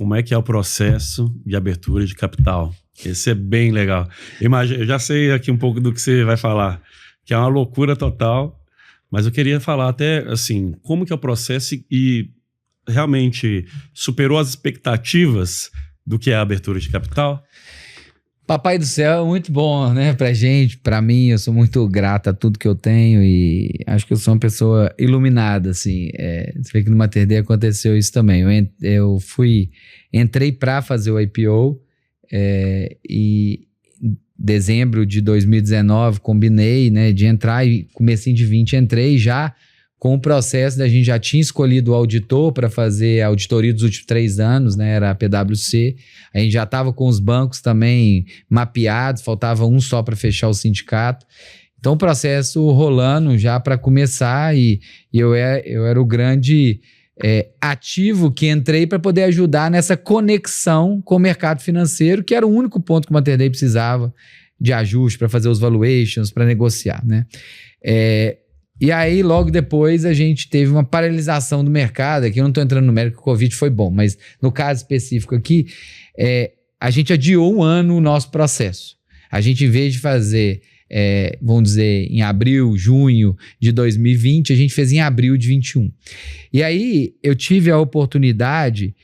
como é que é o processo de abertura de capital. Esse é bem legal. Eu já sei aqui um pouco do que você vai falar, que é uma loucura total, mas eu queria falar até, assim, como que é o processo e realmente superou as expectativas do que é a abertura de capital? Papai do céu é muito bom, né, pra gente, pra mim, eu sou muito grato a tudo que eu tenho e acho que eu sou uma pessoa iluminada, assim, você vê que no Mater Dei aconteceu isso também, entrei pra fazer o IPO e em dezembro de 2019 combinei, né, de entrar e comecinho de 20 entrei já com o processo da gente já tinha escolhido o auditor para fazer a auditoria dos últimos 3 anos, né? Era a PwC. A gente já estava com os bancos também mapeados, faltava um só para fechar o sindicato. Então o processo rolando já para começar e eu era o grande ativo que entrei para poder ajudar nessa conexão com o mercado financeiro, que era o único ponto que o Mater Dei precisava de ajuste para fazer os valuations, para negociar, né? E aí, logo depois, a gente teve uma paralisação do mercado. Aqui eu não estou entrando no mérito, que o Covid foi bom, mas no caso específico aqui, a gente adiou um ano o nosso processo. A gente, em vez de fazer, vamos dizer, em abril, junho de 2020, a gente fez em abril de 21. E aí, eu tive a oportunidade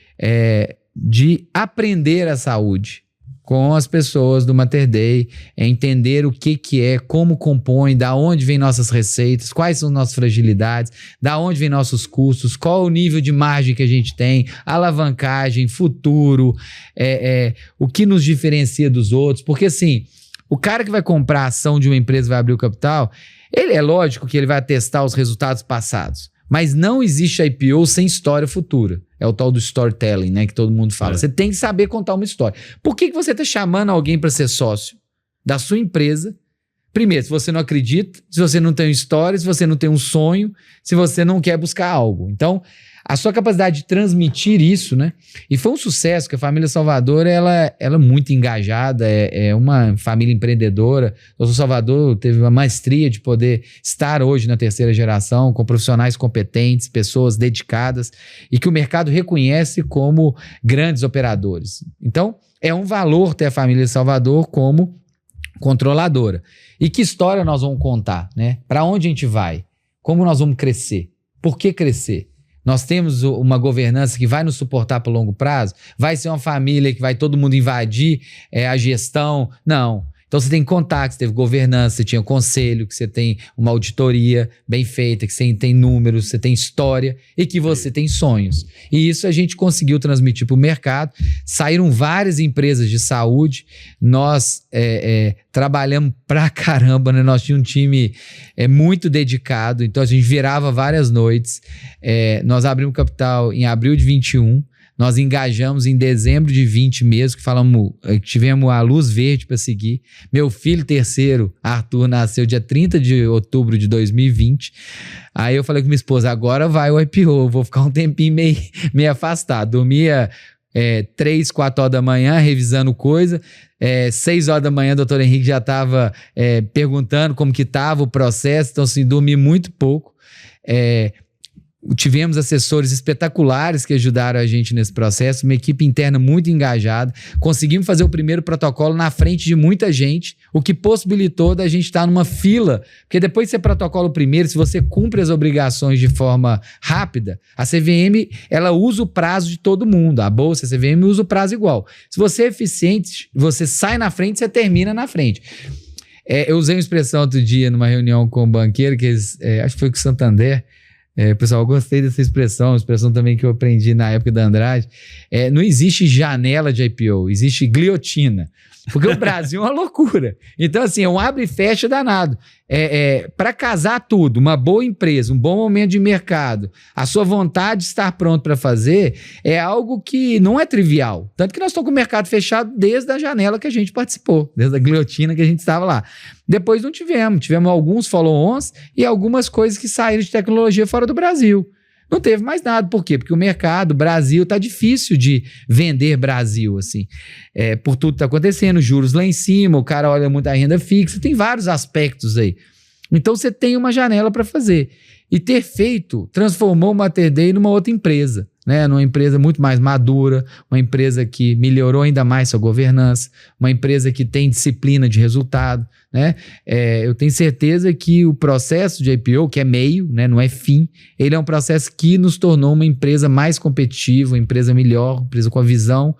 de aprender a saúde com as pessoas do Mater Dei, entender o que é, como compõe, da onde vem nossas receitas, quais são nossas fragilidades, da onde vem nossos custos, qual o nível de margem que a gente tem, alavancagem, futuro, o que nos diferencia dos outros, porque assim, o cara que vai comprar a ação de uma empresa e vai abrir o capital, ele é lógico que ele vai atestar os resultados passados, mas não existe IPO sem história futura. É o tal do storytelling, né? Que todo mundo fala. Você tem que saber contar uma história. Por que você está chamando alguém para ser sócio da sua empresa? Primeiro, se você não acredita, se você não tem uma história, se você não tem um sonho, se você não quer buscar algo. Então, a sua capacidade de transmitir isso, né? E foi um sucesso, que a família Salvador, ela é muito engajada, é uma família empreendedora. O Dr. Salvador teve uma maestria de poder estar hoje na 3ª geração, com profissionais competentes, pessoas dedicadas, e que o mercado reconhece como grandes operadores. Então, é um valor ter a família Salvador como controladora. E que história nós vamos contar, né? Para onde a gente vai? Como nós vamos crescer? Por que crescer? Nós temos uma governança que vai nos suportar para o longo prazo? Vai ser uma família que vai todo mundo invadir a gestão? Não. Então você tem que contar que você teve governança, você tinha conselho, que você tem uma auditoria bem feita, que você tem números, você tem história e que você tem sonhos. E isso a gente conseguiu transmitir para o mercado. Saíram várias empresas de saúde, nós trabalhamos pra caramba, né? Nós tínhamos um time muito dedicado, então a gente virava várias noites. Nós abrimos capital em abril de 21, nós engajamos em dezembro de 20 mesmo, que tivemos a luz verde para seguir. Meu filho terceiro, Arthur, nasceu dia 30 de outubro de 2020. Aí eu falei com minha esposa, agora vai o IPO, eu vou ficar um tempinho meio afastado. Dormia 3, 4 horas da manhã, revisando coisa. 6 horas da manhã, o doutor Henrique já estava perguntando como que estava o processo, então assim, dormi muito pouco. Tivemos assessores espetaculares que ajudaram a gente nesse processo, uma equipe interna muito engajada, conseguimos fazer o primeiro protocolo na frente de muita gente, o que possibilitou da gente estar numa fila, porque depois que você protocola o primeiro, se você cumpre as obrigações de forma rápida, a CVM, ela usa o prazo de todo mundo, a Bolsa, a CVM usa o prazo igual. Se você é eficiente, você sai na frente, você termina na frente. Eu usei uma expressão outro dia numa reunião com um banqueiro, que acho que foi com o Santander. Pessoal, eu gostei dessa expressão também que eu aprendi na época da Andrade. Não existe janela de IPO, existe guilhotina. Porque o Brasil é uma loucura. Então, assim, é um abre e fecha danado. Para casar tudo, uma boa empresa, um bom momento de mercado, a sua vontade de estar pronto para fazer, é algo que não é trivial. Tanto que nós estamos com o mercado fechado desde a janela que a gente participou, desde a guilhotina que a gente estava lá. Depois não tivemos alguns follow-ons e algumas coisas que saíram de tecnologia fora do Brasil. Não teve mais nada. Por quê? Porque o mercado, Brasil, tá difícil de vender Brasil, assim. Por tudo que tá acontecendo, juros lá em cima, o cara olha muito a renda fixa, tem vários aspectos aí. Então você tem uma janela para fazer. E ter feito, transformou o Mater Dei numa outra empresa. né, numa empresa muito mais madura, uma empresa que melhorou ainda mais sua governança, uma empresa que tem disciplina de resultado, né? Eu tenho certeza que o processo de IPO, que é meio, né, não é fim, ele é um processo que nos tornou uma empresa mais competitiva, uma empresa melhor, uma empresa com a visão